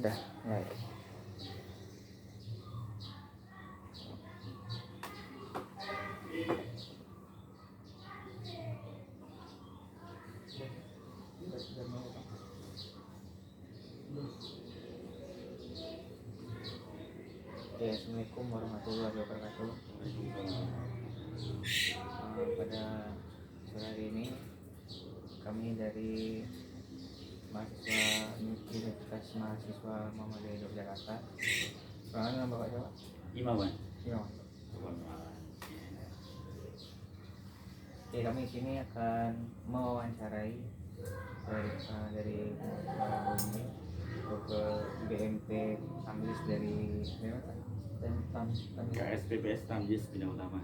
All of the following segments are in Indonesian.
Udah. Ya, ya. Oke, Assalamualaikum warahmatullahi wabarakatuh. Pada sore hari ini kami dari mahasiswa Universitas Mahasiswa Muhammadiyah Yogyakarta. Perkenalkan Bapak siapa? Imawan. Oke, kami di sini akan mewawancarai dari ini ke BMP Tamlis dari KSPPS Tamjis Bina Utama.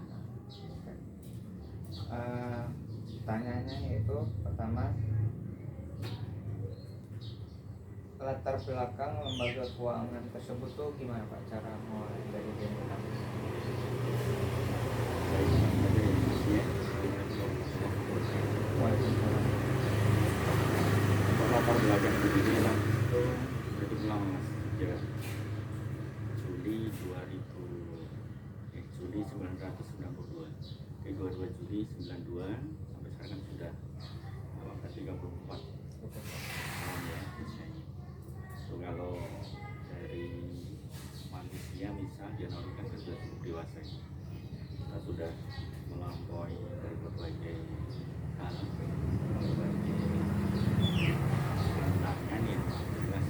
Pertanyaannya yaitu pertama, latar belakang lembaga keuangan tersebut tuh gimana Pak cara mulai dari BMP Tamlis? Waalaikumsalam. Latar belakang begini langsung berarti pulang mas ya. Juli 1992 ke 22 Juli 92 sampai sekarang sudah 34 tahun ya usianya. So, kalau dari manusia misal dia kan sudah cukup dewasa, kita sudah melampaui dari berbagai hal, berbagai tantangan yang jelas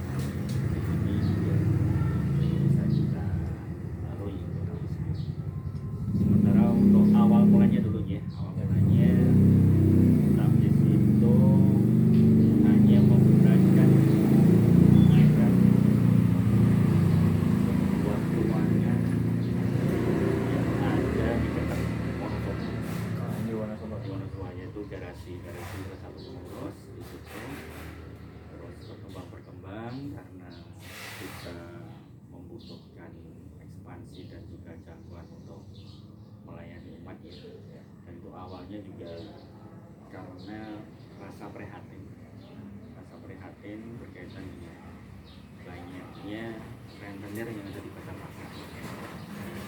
ini bisa kita lalui. Sementara untuk awal mulanya dulu ya, Tamjis itu hanya menggunakan agar membuat ruangan yang ada di dekat Wonosobo, yaitu garasi salah satu pengurus di situ. Terus berkembang karena kita membutuhkan ekspansi dan juga jangkauan untuk melayani umat ya. Dan itu awalnya juga karena rasa prihatin berkaitan dengan banyaknya rentenir yang ada di pasar-pasar.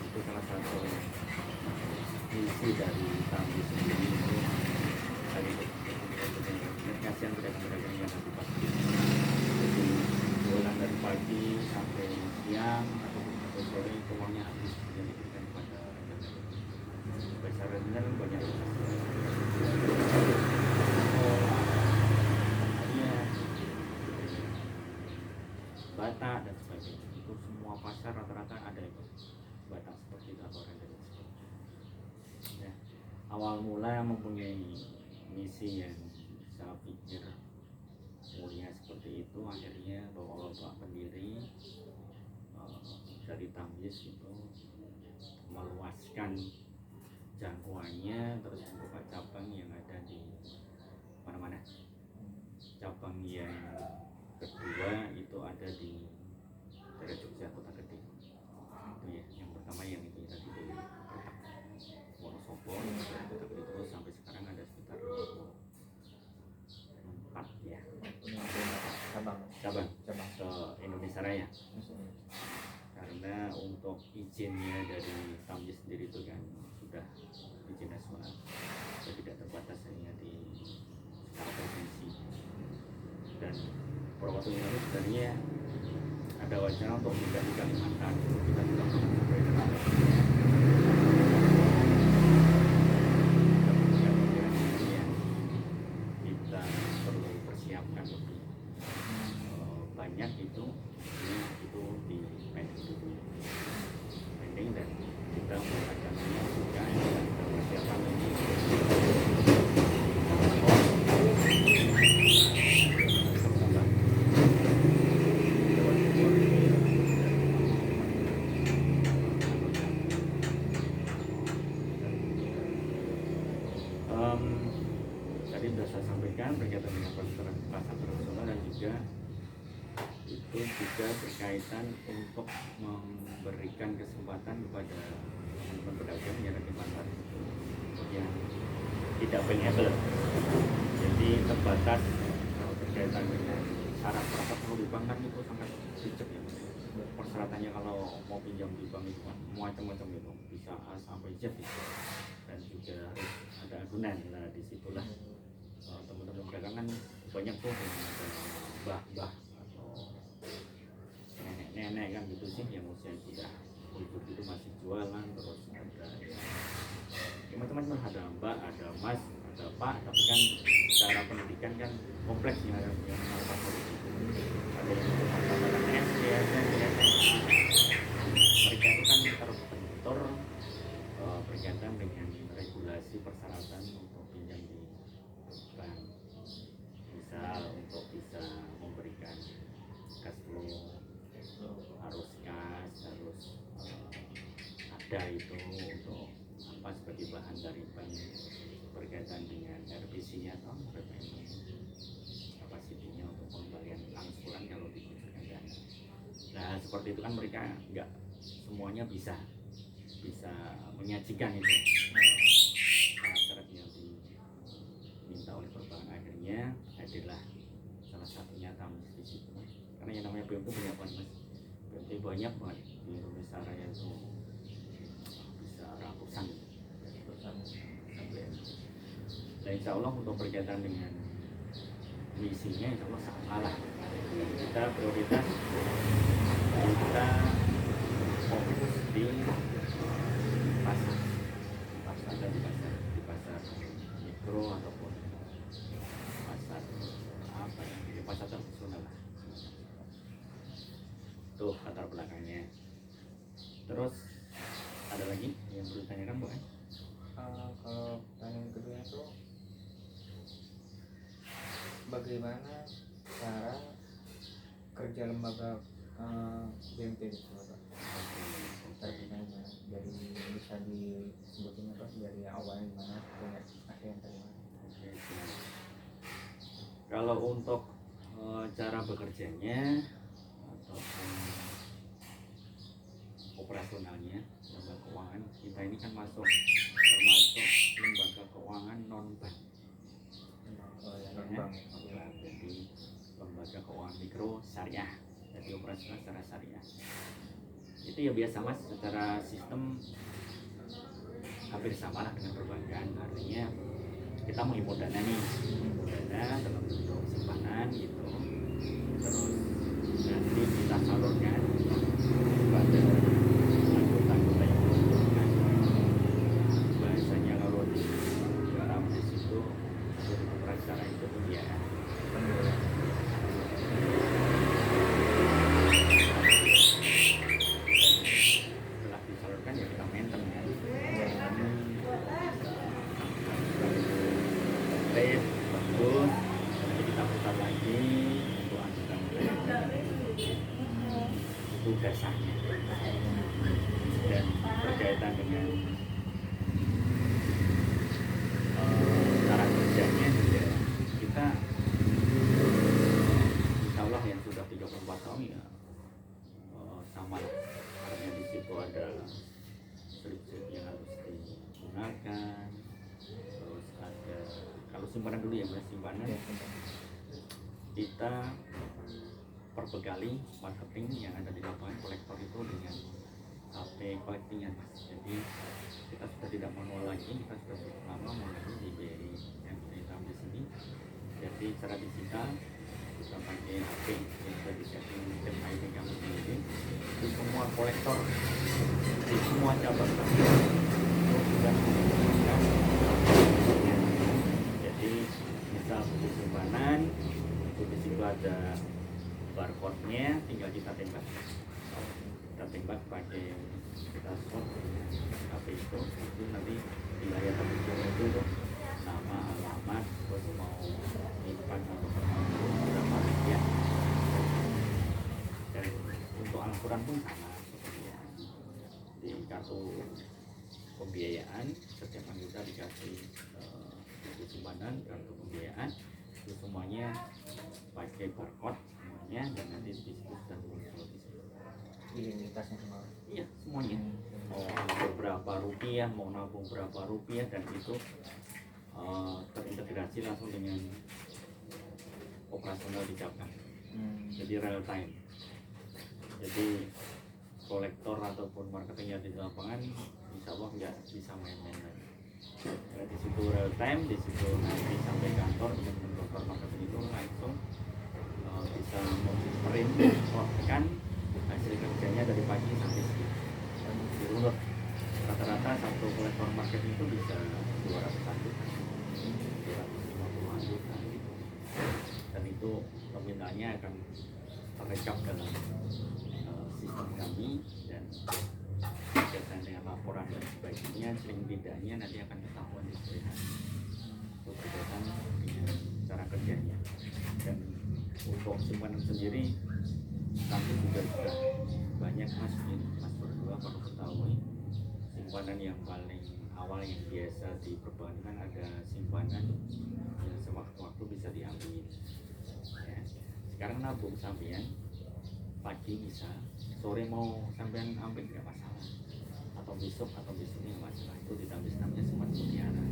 Itu salah satu misi dari Tamjis sendiri itu tadi kasihan pedagang-pedagang yang ada di pasar. Jadi pulang dari pagi sampai siang atau sore uangnya habis yang diberikan kepada besar rentenir banyak bata dan sebagainya. Itu semua pasar rata-rata ada itu bata seperti itu atau rentenir. Ya, awal mula mempunyai misi yang saya pikir mulia seperti itu, akhirnya bapak pendiri dari Tamjis itu meluaskan jangkauannya, terus membuka cabang yang ada di mana-mana. Cabang yang kedua itu ada di daerah Jogja, Kota Gede. Itu ya, yang pertama yang itu tadi di Wonosobo, Kota Gede, terus sampai sekarang ada sekitar 4 ya cabang se Indonesia Raya. Karena untuk izinnya dari Tamjis sendiri itu kan sudah izin nasional, jadi tidak terbatas hanya di skala provinsi. Dan beberapa waktu lalu sebenarnya ada wacana untuk pindah di Kalimantan, kita juga sampai ke kita perlu persiapkan lebih banyak itu di pending dan kita melakukannya juga persiapan ini. Tadi sudah saya sampaikan berkaitan dengan pasar tradisional dan juga itu juga berkaitan untuk memberikan kesempatan kepada teman-teman pedagang yang ada di pasar yang tidak bankable, jadi terbatas berkaitan dengan syarat protokol di bank kan itu sangat ribet ya Mas. Persyaratannya kalau mau pinjam di bank itu kan macam-macam itu, bisa A sampai Z gitu. Dan juga harus ada agunan. Nah disitulah teman-teman pedagang kan banyak tuh yang ada mbah-mbah atau nenek-nenek kan gitu sih yang usia sudah hidup itu masih jualan, terus ada ya macam-macam, ada mbak, ada mas, ada pak, tapi kan cara pendidikan kan kompleks ya, yang ada yang mengatakan SD, SMP, mereka itu kan terbentur berkaitan dengan regulasi persyaratan untuk pinjam di bank, misal untuk bisa memberikan cash flow harus cash, harus ada itu untuk apa sebagai bahan dari bank berkaitan dengan RPC-nya atau repayment kapasitinya untuk pengembalian angsuran kalau dibutuhkan dana. Nah seperti itu kan mereka nggak semuanya bisa menyajikan itu syarat-syarat yang diminta oleh perbankan, akhirnya adalah salah satunya Tamis di situ. Karena yang namanya BMT banyak banget Mas, BMT banyak banget di Indonesia Raya itu bisa ratusan BMT. Dan insya Allah untuk berkaitan dengan misinya insya Allah sama lah. Dan kita prioritas kita fokus di pasar, di pasar mikro ataupun pasar apa ya, di pasar tradisional lah. Tuh latar belakangnya. Terus ada lagi yang perlu ditanyakan Bu? Kalau pertanyaan kedua itu bagaimana cara kerja lembaga BMT gitu Pak? Terkait dari bisa disebutin apa dari awal gimana sampai akhirnya bagaimana? Kalau untuk cara bekerjanya ataupun operasionalnya lembaga keuangan kita ini kan termasuk lembaga keuangan non bank. Non-bank. Jadi lembaga keuangan mikro syariah, jadi operasional secara syariah. Itu ya biasa Mas, secara sistem hampir sama lah dengan perbankan. Artinya kita mengimpor dana nih, dalam bentuk simpanan gitu, terus nanti kita salurkan kepada anggota-anggota yang membutuhkan. Bahasanya kalau di dalam di situ operasi secara itu pembiayaan. Setelah disalurkan ya kita maintain kan. Bagus, nanti kita putar lagi untuk anggota itu dasarnya. Dan berkaitan dengan cara kerjanya juga kita insya Allah yang sudah 34 tahun ya sama lah, karena di situ ada slip-slip yang harus digunakan, terus ada kalau simpanan dulu ya Mas, simpanan kita perbekali marketing yang ada di lapangan kolektor itu dengan HP collecting-nya Mas. Jadi kita sudah tidak manual lagi, kita sudah cukup lama mulai di BRI yang di sini. Jadi secara digital kita pakai HP yang sudah disetting dengan ID kami sendiri. Di semua kolektor di semua cabang itu sudah menggunakan. Jadi misal buku simpanan itu di situ ada barcode-nya, tinggal kita tembak pakai kita spot HP itu nanti di layar televisi itu tuh nama, alamat, terus mau nyimpan atau berapa rupiah, dan untuk angsuran pun sama seperti ya di kartu pembiayaan. Setiap anggota dikasih buku simpanan, kartu pembiayaan, itu semuanya pakai barcode semuanya, dan nanti di situ sudah muncul di situ Identitasnya semua. iya semuanya, mau ambil berapa rupiah, mau nabung berapa rupiah, dan itu terintegrasi langsung dengan operasional di cabang. jadi real time. Jadi kolektor ataupun marketing yang di lapangan insya Allah nggak bisa main-main lagi. Nah, di situ real time, di situ nanti sampai kantor teman-teman kolektor marketing itu langsung bisa merinformasikan hasil kerjanya dari pagi sampai siang. Di runut rata-rata satu kolektor marketing itu bisa 200 juta, 250 juta gitu. Dan itu permintaannya akan terekam dalam sistem kami dan berkaitan dengan laporan dan sebagainya, sering tidaknya nanti akan ketahuan di sore hari berkaitan dengan cara kerjanya. Dan untuk simpanan sendiri kami juga sudah banyak mas berdua perlu ketahui, simpanan yang paling awal yang biasa di perbankan ada simpanan yang sewaktu-waktu bisa diambil ya. Sekarang nabung sampean pagi bisa, sore mau sampean ambil nggak masalah, atau besoknya nggak masalah, itu ditambah namanya sempat mutiara.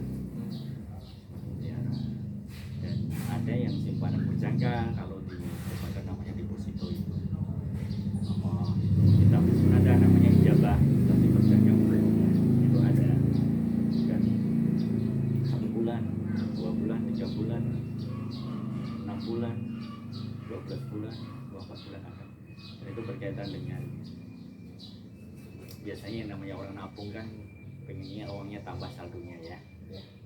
Dan ada yang simpanan berjangka, kalau di perbankan namanya deposito itu kita bisa ada namanya ijabah tapi berjangka itu ada. Dan 1 bulan, 2 bulan, 3 bulan, 6 bulan, 12 bulan, 24 bulan akan. Dan itu berkaitan dengan biasanya yang namanya orang nabung kan pengennya uangnya tambah saldonya ya.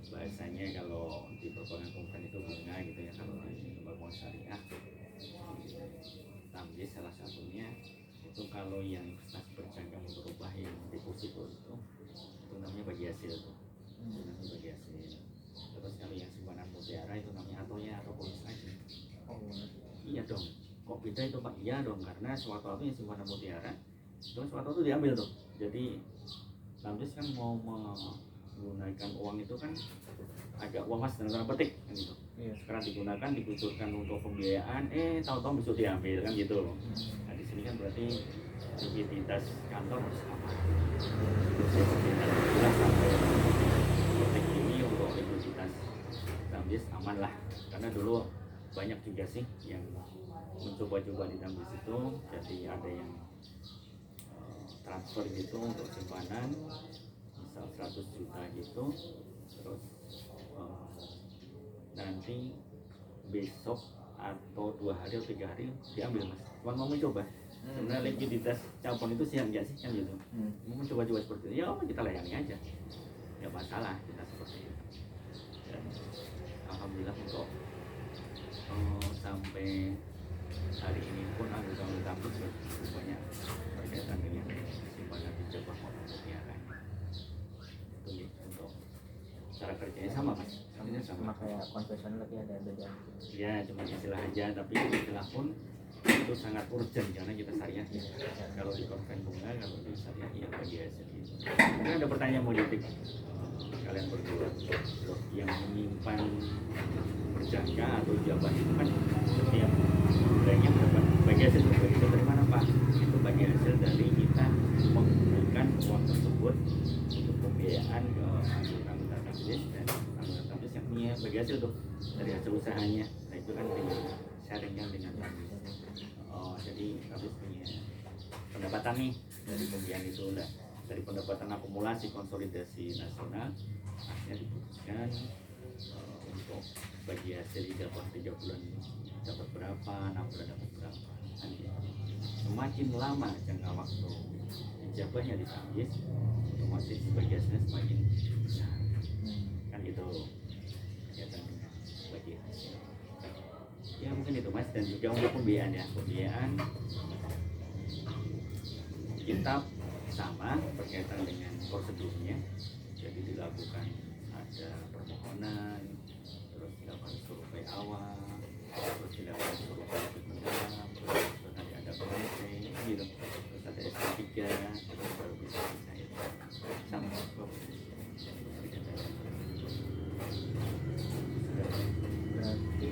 Bahasanya kalau di perbankan konven itu bunga gitu ya, kalau di bank syariah Tamjiz salah satunya itu kalau yang investasi berjangka untuk rubah yang deposito itu namanya bagi hasil tuh, itu namanya bagi hasil. Terus kalau yang simpanan mutiara itu namanya atoya atau polis aja. Iya dong, kok beda itu Pak? Iya dong, karena sewaktu-waktu yang simpanan mutiara itu sewaktu-waktu diambil tuh. Jadi Tamjiz kan mau menggunakan uang itu kan agak uang mas dalam tanda petik kan gitu. Sekarang digunakan, dikucurkan untuk pembiayaan, tahu-tahu besok diambil kan gitu. Nah di sini kan berarti likuiditas kantor harus aman. Sekitar bulan sampai detik ini untuk likuiditas Tamjiz aman lah. Karena dulu banyak juga sih yang mencoba-coba di Tamjiz itu, jadi ada yang transfer gitu untuk simpanan misal 100 juta gitu, terus nanti besok atau 2 hari atau 3 hari diambil mas, cuma mau mencoba. Sebenarnya likuiditas cabang itu siang nggak sih kan gitu, mau mencoba-coba seperti itu, ya kita layani aja, nggak masalah kita seperti itu. Dan alhamdulillah untuk sampai hari ini pun anggota Tamjiz banyak berkaitan dengan simpanan di cabang maupun mutiara. Itu untuk cara kerjanya sama mas, sama kayak konvensional tapi ada bedanya. Ya cuma istilah aja, tapi istilah pun itu sangat urgent karena kita syariah ya. Kalau di konven bunga, kalau di syariah ya bagi hasil gitu. Mungkin ada pertanyaan mau ditik kalian berdua, yang menyimpan berjangka atau jabah itu kan setiap bulannya berapa bagi hasil itu dari mana Pak? Itu bagi hasil dari kita menggunakan uang tersebut untuk pembiayaan ke anggota Tamjiz, dan anggota Tamjiz yang punya bagi hasil tuh dari hasil usahanya. Nah itu kan dengan sharingnya dengan Tamjiz. Jadi Tamjiz punya pendapatan nih dari pembiayaan itu, udah dari pendapatan akumulasi konsolidasi nasional akhirnya diputuskan untuk bagi hasil ijabah 3 bulan dapat berapa, 6 bulan dapat berapa. Semakin lama jangka waktu ijabahnya di Tamjiz, otomatis bagi hasilnya semakin besar kan gitu ya, dengan bagi hasil ya mungkin itu mas. Dan juga untuk pembiayaan ya, pembiayaan kitab sama berkaitan dengan prosedurnya, jadi dilakukan ada permohonan, terus dilakukan survei awal, terus dilakukan survei mendalam, terus nanti ada penelitian gitu, terus ada S3, terus baru bisa dicair sama berarti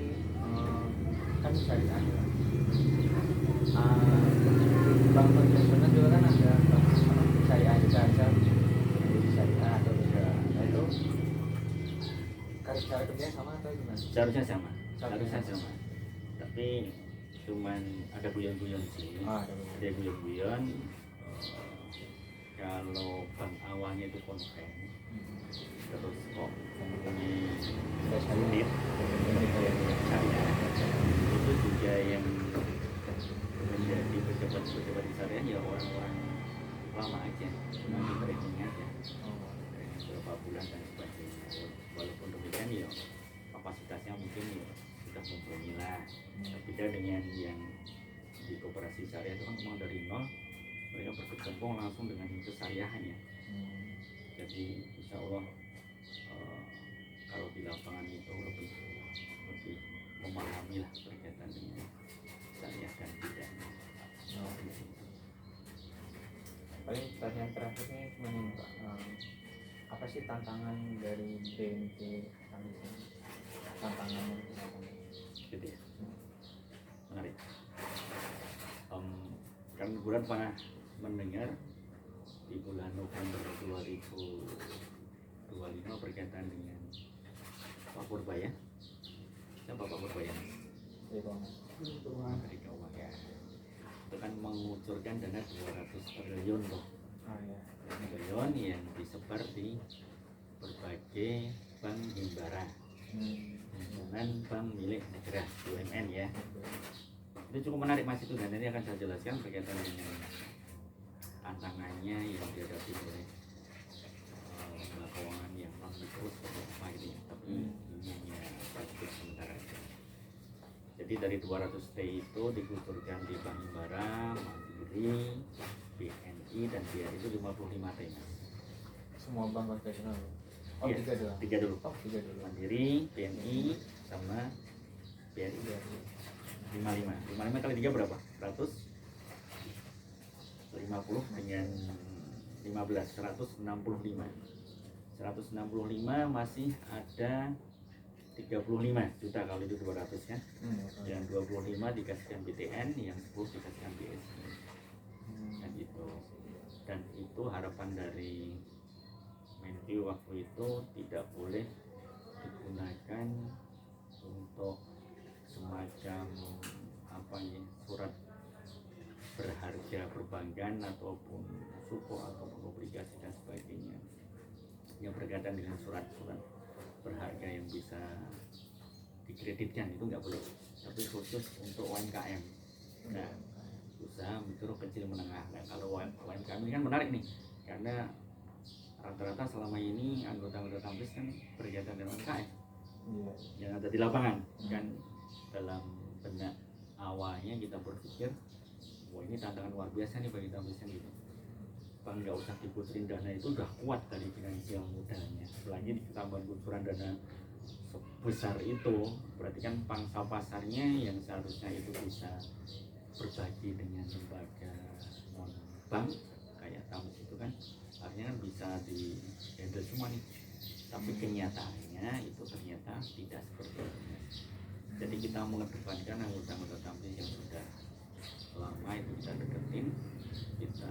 kan syariah bank konvensional juga kan ada bank syariah juga, ada syariah atau tidak. Nah itu cara kerjanya sama atau gimana? Seharusnya sama, tapi cuman ada guyon-guyon sih. Ada benar. Ada guyon-guyon. Kalau bank awalnya itu konven, terus kok mempunyai unit syariah, itu juga yang menjadi pejabat-pejabat di syariah ya orang-orang lama aja, cuma di training aja, training beberapa bulan dan sebagainya. Walaupun demikian ya kapasitasnya mungkin ya sudah mumpuni lah. Beda dengan yang di koperasi syariah itu kan memang dari nol, mereka berkecimpung langsung dengan kesariahannya. Jadi insya Allah kalau di lapangan itu lebih memahami lah berkaitan dengan syariah dan bidangnya. Paling pertanyaan terakhir nih cuma ini Pak, apa sih tantangan dari BMT Tamis ini? Tantangannya apa? Gitu ya, menarik. Kan bulan pernah mendengar di bulan November 2025 berkaitan dengan Pak Purbaya. Siapa Pak Purbaya? Dari Keuangan ya. Itu kan mengucurkan dana 200 triliun loh. Ya. Triliun yang disebar di berbagai bank himbara, himpunan bank milik negara BUMN ya. Itu cukup menarik Mas itu, dan nanti akan saya jelaskan berkaitan dengan tantangannya yang dihadapi oleh lembaga keuangan yang non mikro seperti apa gitu ya. Tapi ini hanya sedikit sementara aja. Jadi dari 200 T itu dikucurkan di Bank Himbara, Mandiri, BNI dan BRI itu 55 T Mas. Semua bank konvensional. Oh, Iya, tiga dulu. Oh, tiga dulu. Mandiri, BNI sama BRI. 55 kali 3 berapa? 150 dengan 15, 165 masih ada 35 juta kalau itu 200 ya. Yang 25 dikasihkan BTN, yang 10 dikasihkan BSI. Dan itu, dan itu harapan dari Menkyu waktu itu tidak boleh digunakan untuk semacam apa ya, surat berharga perbankan ataupun suku ataupun obligasi dan sebagainya yang berkaitan dengan surat-surat berharga yang bisa dikreditkan, itu nggak boleh. Tapi khusus untuk UMKM, nah usaha mikro kecil menengah. Nah kalau UMKM ini kan menarik nih, karena rata-rata selama ini anggota-anggota Tampis kan berkaitan dengan UMKM yang ada di lapangan kan. Dalam benak awalnya kita berpikir, wah ini tantangan luar biasa nih bagi Tampis kan gitu. Bang nggak usah diputerin dana itu udah kuat dari finansial modalnya, apalagi ditambah kucuran dana sebesar itu, berarti kan pangsa pasarnya yang seharusnya itu bisa berbagi dengan lembaga non bank kayak Tampis itu kan artinya kan bisa di handle semua nih. Tapi kenyataannya itu ternyata tidak seperti itu. Jadi kita mengedepankan anggota-anggota Tampis yang sudah lama itu kita deketin, kita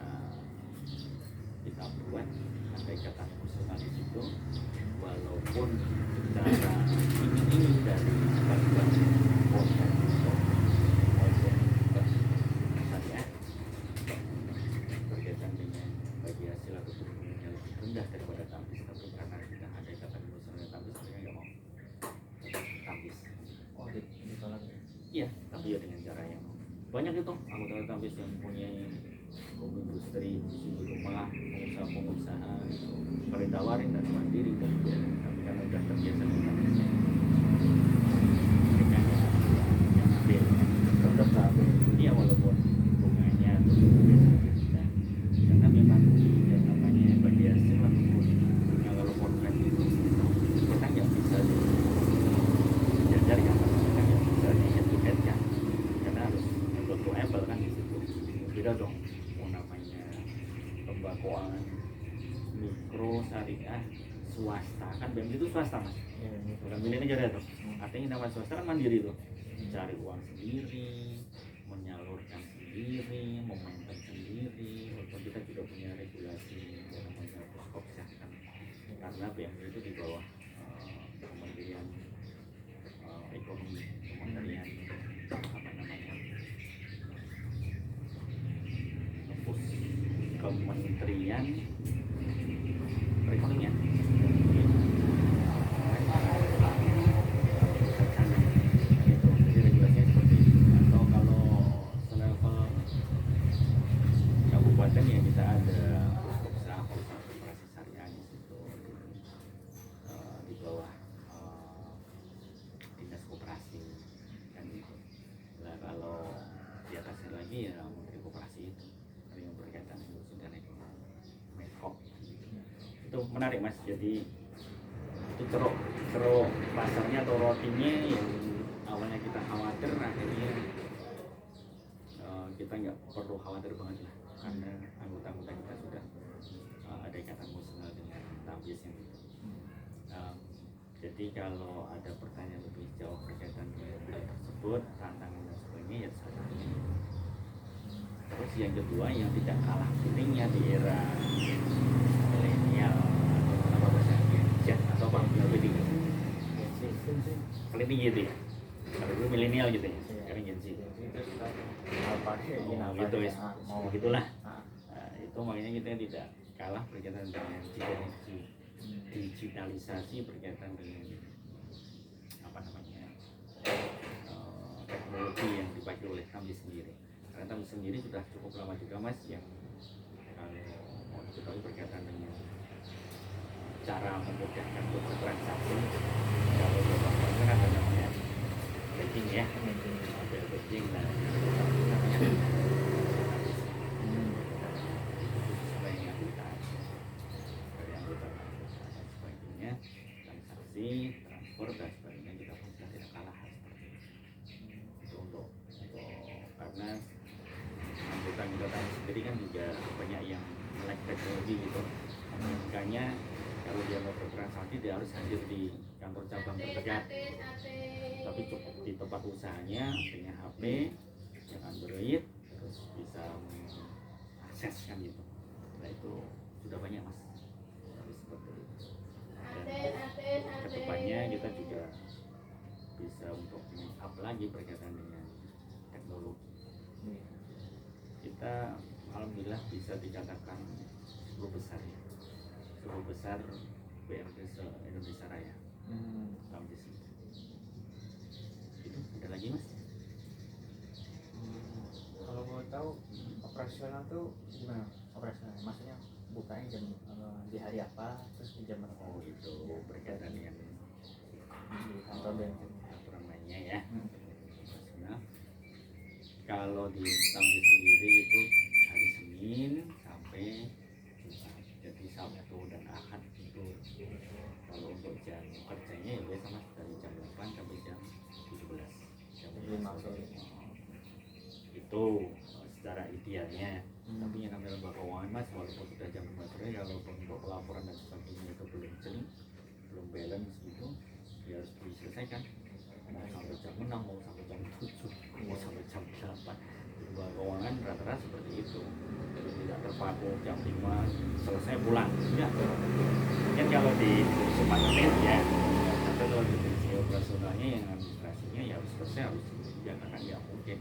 buat ada ikatan emosional di situ, walaupun secara ini dari bantuan konten itu maupun syariah berkaitan dengan bagi hasil atau turunnya lebih rendah daripada Tampis, tapi karena kita ada ikatan emosional Tampis, mereka nggak mau Tampis. Oh, ditolak ya? Iya, tapi ya dengan cara yang banyak itu anggota Tampis yang punya industri di rumah, pengusaha itu kalau ditawarin dan mandiri dan tapi karena udah terbiasa dengan Tampisnya, mereka yang ambil tetap ambil dia walaupun bunganya atau dan karena memang yang namanya bagi hasil ataupun kalau konten itu kita nggak bisa diajar kan, kita nggak bisa dieduket kan, karena harus applicable kan di situ. Beda dong mau namanya lembaga keuangan mikro syariah swasta kan, BEM itu swasta Mas, bukan milik negara tuh. Artinya nama swasta kan mandiri tuh, mencari uang sendiri, menyalurkan sendiri, memaintain sendiri. Walaupun kita juga punya regulasi yang namanya Puskopsya kan, karena BEM itu di bawah Kementerian Ekonomi, Kementerian apa namanya Kementerian Perekonomian. Jadi regulasinya seperti itu. Atau kalau selevel kabupaten ya kita ada Puskopsa, Pusat Koperasi Syariah di situ, di bawah dinas koperasi kan gitu. Nah kalau di atasnya lagi ya Menteri Koperasi itu yang berkaitan dengan dan ekonomi, Menko. Itu menarik mas. Jadi itu ceruk pasarnya atau rotinya yang awalnya kita khawatir, akhirnya kita nggak perlu khawatir banget lah, karena anggota-anggota kita sudah ada ikatan emosional dengan Tambies yang itu. Jadi kalau ada pertanyaan lebih jauh berkaitan dengan hal tersebut, tantangan dan sebagainya ya satu. Terus yang kedua yang tidak kalah pentingnya di era milenial atau apa bahasanya Z atau apa lebih tinggi. Paling tinggi itu ya. Kalau dulu milenial gitu ya, sekarang Gen Z. Oh, gitu ya, mau gitulah. Nah, itu makanya kita tidak kalah berkaitan dengan digitalisasi berkaitan dengan apa namanya teknologi yang dipakai oleh kami sendiri. Karena kami sendiri sudah cukup lama juga mas yang kalau mau diketahui berkaitan dengan cara memudahkan untuk bertransaksi. Kalau di bank kan ada namanya banking ya, ada banking dan transaksi, transfer dan sebagainya kita pun sudah tidak kalah seperti itu untuk karena anggota kami sendiri kan juga banyak yang melek teknologi gitu, makanya kalau dia mau bertransaksi dia harus hadir di kantor cabang terdekat, tapi cukup di tempat usahanya punya HP yang Android terus bisa akses kan gitu. Nah itu sudah banyak mas, seperti itu. Dan kedepannya kita juga bisa untuk make-up lagi berkaitan dengan teknologi. Kita alhamdulillah bisa dikatakan 10 besar ya, 10 besar BRT Indonesia Raya. Tambies itu ada lagi mas? Kalau mau tahu operasional tuh gimana? Operasional maksudnya bukanya jam di hari apa, terus di jam berapa? Oh itu berkaitan dengan di kantor bensin aturan mainnya ya. Operasional. Kalau di Tambies sendiri itu hari Senin sampai Jumat. Jadi Sabtu dan Ahad itu. Kalau untuk jam kerjanya ya biasa mas dari jam 8 sampai jam 17. Jam 5 sore. Itu secara idealnya. Tapi yang namanya lembaga keuangan mas, walaupun sudah jam 5 sore, kalau untuk pelaporan dan sebagainya itu belum jeli, belum balance gitu, ya harus diselesaikan. Mau sampai jam 6, mau sampai jam 7, mau sampai jam 8. Lembaga keuangan rata-rata seperti itu. Jadi tidak terpaku jam 5 selesai pulang. Enggak. Kan kalau di supermarket ya, atau kalau di divisi operasionalnya yang administrasinya ya harus selesai, harus dijalankan, ya mungkin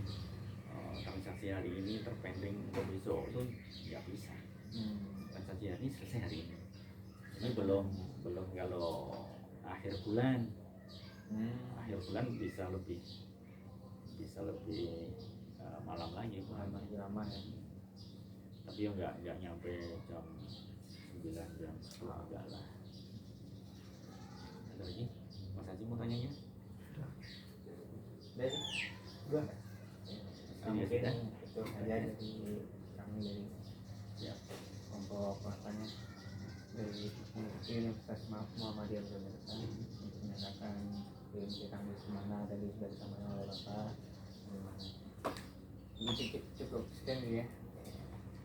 transaksi hari ini terpending untuk besok itu nggak bisa. Transaksi hari ini selesai hari ini. Ini belum kalau akhir bulan. Akhir bulan bisa lebih malam lagi, lagi lama ya. Tapi ya nggak nyampe jam 9 jam 10 enggak lah. Ada lagi Mas Haji mau tanya gimana? Dari gua Ini mungkin sudah. itu aja dari kami dari Siap. kelompok pelaksananya dari Universitas Muhammadiyah Jakarta untuk menyatakan BMC kami semana tadi sudah disampaikan oleh Bapak. Ini cukup sekian ya.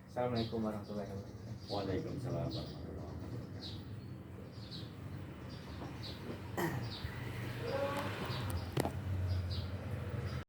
Assalamualaikum warahmatullahi wabarakatuh. Waalaikumsalam warahmatullahi wabarakatuh.